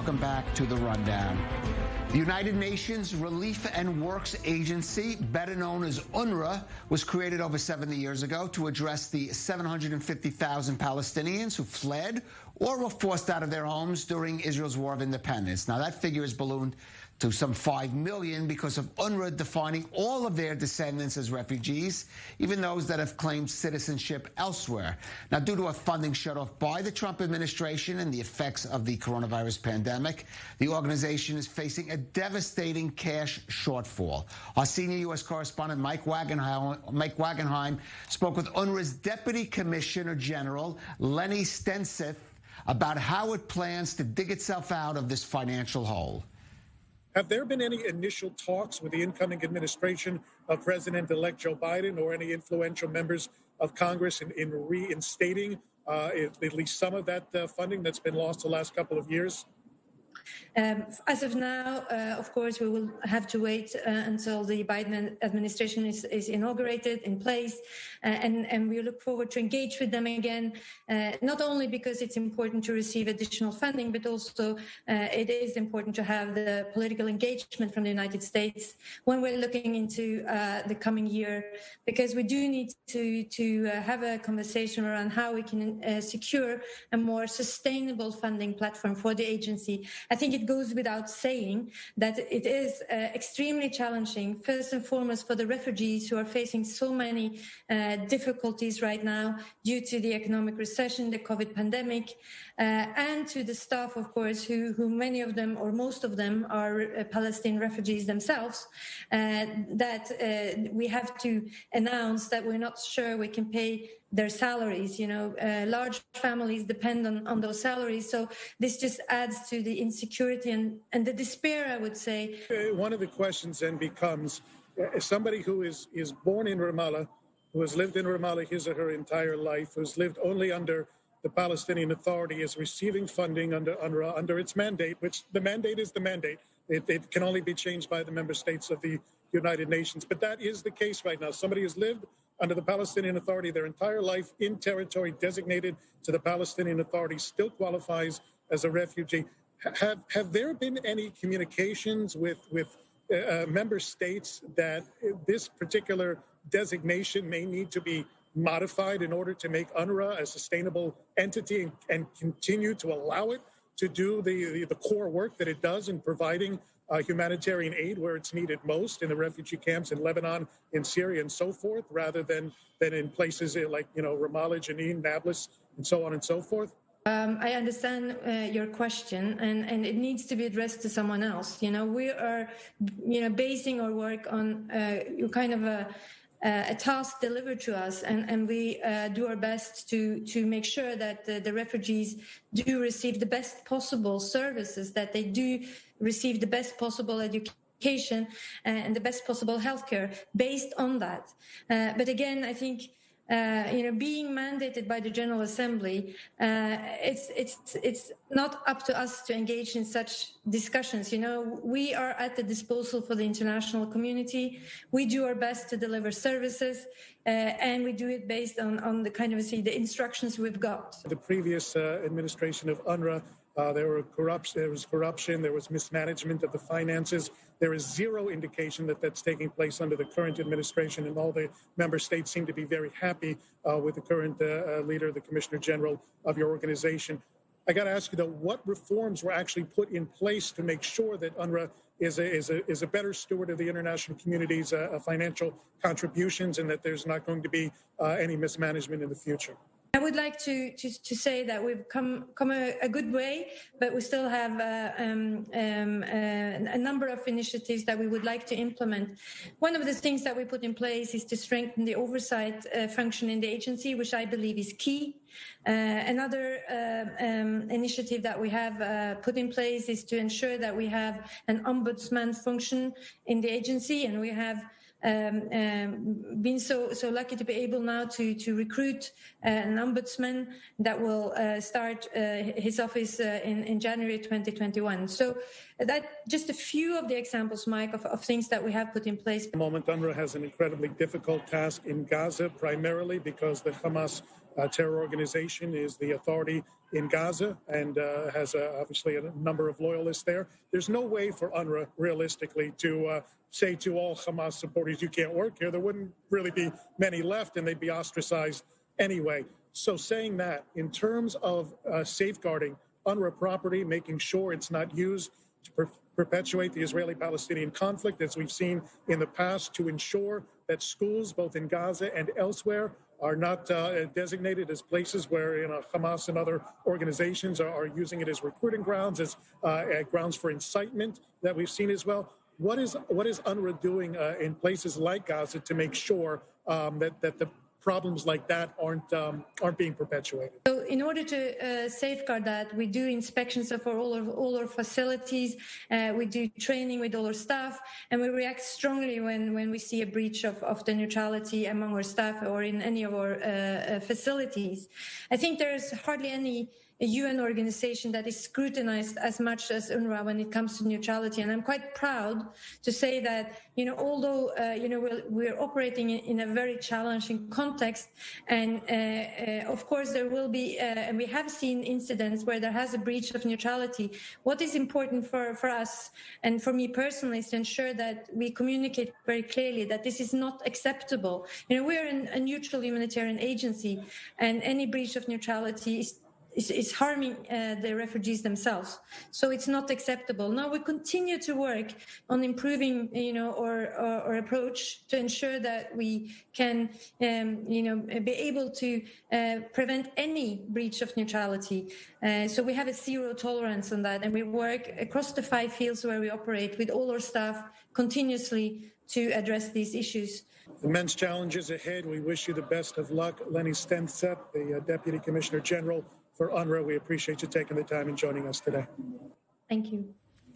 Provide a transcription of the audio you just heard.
Welcome back to The Rundown. The United Nations Relief and Works Agency, better known as UNRWA, was created over 70 years ago to address the 750,000 Palestinians who fled or were forced out of their homes during Israel's War of Independence. Now, that figure has ballooned to some 5 million because of UNRWA defining all of their descendants as refugees, even those that have claimed citizenship elsewhere. Now, due to a funding shutoff by the Trump administration and the effects of the coronavirus pandemic, the organization is facing a devastating cash shortfall. Our senior U.S. correspondent Mike Wagenheim spoke with UNRWA's Deputy Commissioner General, Leni Stenseth, about how it plans to dig itself out of this financial hole. Have there been any initial talks with the incoming administration of President-elect Joe Biden or any influential members of Congress in reinstating at least some of that funding that's been lost the last couple of years? As of now, of course, we will have to wait until the Biden administration is inaugurated in place, and we look forward to engage with them again, not only because it's important to receive additional funding, but also it is important to have the political engagement from the United States when we're looking into the coming year, because we do need to have a conversation around how we can secure a more sustainable funding platform for the agency. I think it goes without saying that it is extremely challenging, first and foremost, for the refugees who are facing so many difficulties right now due to the economic recession, the COVID pandemic, and to the staff, of course, who many of them or most of them are Palestinian refugees themselves, that we have to announce that we're not sure we can pay their salaries. Large families depend on those salaries. So this just adds to the insecurity and the despair, I would say. One of the questions then becomes, somebody who is born in Ramallah, who has lived in Ramallah his or her entire life, who's lived only under the Palestinian Authority, is receiving funding under UNRWA, under its mandate, which the mandate is the mandate. It can only be changed by the member states of the United Nations. But that is the case right now. Somebody has lived under the Palestinian Authority their entire life in territory designated to the Palestinian Authority, still qualifies as a refugee. Have there been any communications with member states that this particular designation may need to be modified in order to make UNRWA a sustainable entity and continue to allow it to do the core work that it does in providing humanitarian aid where it's needed most, in the refugee camps in Lebanon, in Syria, and so forth, rather than in places like, Ramallah, Jenin, Nablus, and so on and so forth? I understand your question, and it needs to be addressed to someone else. We are, basing our work on kind of a task delivered to us, and we do our best to make sure that the refugees do receive the best possible services, that they do receive the best possible education and the best possible healthcare based on that. But again, I think being mandated by the General Assembly, it's not up to us to engage in such discussions. We are at the disposal for the international community. We do our best to deliver services, and we do it based on the kind of the instructions we've got. The previous administration of UNRWA, there was corruption, there was mismanagement of the finances. There is zero indication that that's taking place under the current administration, and all the member states seem to be very happy with the current leader, the Commissioner General of your organization. I got to ask you, though, what reforms were actually put in place to make sure that UNRWA is a better steward of the international community's financial contributions, and that there's not going to be any mismanagement in the future? I would like to say that we've come a good way, but we still have a number of initiatives that we would like to implement. One of the things that we put in place is to strengthen the oversight function in the agency, which I believe is key. Another initiative that we have put in place is to ensure that we have an ombudsman function in the agency, and we have been so lucky to be able now to recruit an ombudsman that will start his office in January 2021. So that just a few of the examples, Mike, of things that we have put in place. At the moment, UNRWA has an incredibly difficult task in Gaza, primarily because the Hamas terror organization is the authority in Gaza and has obviously a number of loyalists there. There's no way for UNRWA, realistically, to say to all Hamas supporters, you can't work here. There wouldn't really be many left, and they'd be ostracized anyway. So saying that, in terms of safeguarding UNRWA property, making sure it's not used to perpetuate the Israeli-Palestinian conflict, as we've seen in the past, to ensure that schools, both in Gaza and elsewhere, are not designated as places where Hamas and other organizations are using it as recruiting grounds, as grounds for incitement that we've seen as well. What is UNRWA doing in places like Gaza to make sure that the problems like that aren't being perpetuated? So in order to safeguard that, we do inspections of all our facilities, we do training with all our staff, and we react strongly when we see a breach of the neutrality among our staff or in any of our facilities. I think there's hardly any UN organization that is scrutinized as much as UNRWA when it comes to neutrality. And I'm quite proud to say that, although, we're operating in a very challenging context, and of course there will be, and we have seen incidents where there has a breach of neutrality. What is important for us and for me personally is to ensure that we communicate very clearly that this is not acceptable. We're a neutral humanitarian agency, and any breach of neutrality is harming the refugees themselves. So it's not acceptable. Now we continue to work on improving, our approach to ensure that we can, be able to prevent any breach of neutrality. So we have a zero tolerance on that, and we work across the 5 fields where we operate with all our staff continuously to address these issues. Immense challenges ahead. We wish you the best of luck. Leni Stenseth, the Deputy Commissioner General for UNRWA, we appreciate you taking the time and joining us today. Thank you.